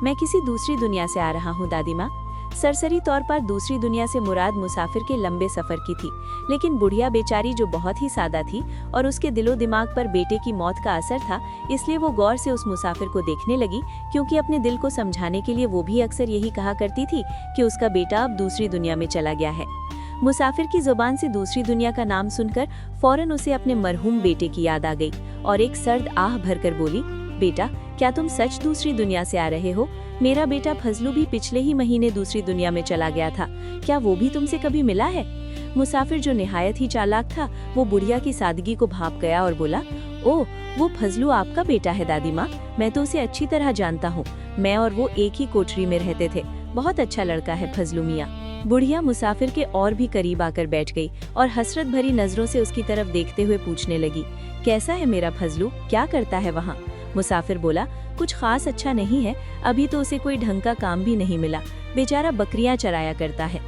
मैं किसी दूसरी दुनिया से आ रहा हूँ दादी माँ। सरसरी तौर पर दूसरी दुनिया से मुराद मुसाफिर के लंबे सफर की थी, लेकिन बुढ़िया बेचारी जो बहुत ही सादा थी और उसके दिलो दिमाग पर बेटे की मौत का असर था, इसलिए वो गौर से उस मुसाफिर को देखने लगी, क्योंकि अपने दिल को समझाने के लिए वो भी अक्सर यही कहा करती थी कि उसका बेटा अब दूसरी दुनिया में चला गया है। मुसाफिर की जुबान से दूसरी दुनिया का नाम सुनकर फौरन उसे अपने मरहूम बेटे की याद आ गई और एक सर्द आह भरकर बोली, बेटा क्या तुम सच दूसरी दुनिया से आ रहे हो? मेरा बेटा फजलू भी पिछले ही महीने दूसरी दुनिया में चला गया था, क्या वो भी तुमसे कभी मिला है? मुसाफिर जो निहायत ही चालाक था, वो बुढ़िया की सादगी को भांप गया और बोला, ओह वो फजलू आपका बेटा है दादी माँ, मैं तो उसे अच्छी तरह जानता हूँ। मैं और वो एक ही कोठरी में रहते थे, बहुत अच्छा लड़का है फजलू मियाँ। बुढ़िया मुसाफिर के और भी करीब आकर बैठ गई और हसरत भरी नजरों से उसकी तरफ देखते हुए पूछने लगी, कैसा है मेरा फजलू, क्या करता है वहाँ? मुसाफिर बोला, कुछ खास अच्छा नहीं है, अभी तो उसे कोई ढंग का काम भी नहीं मिला, बेचारा बकरियां चराया करता है।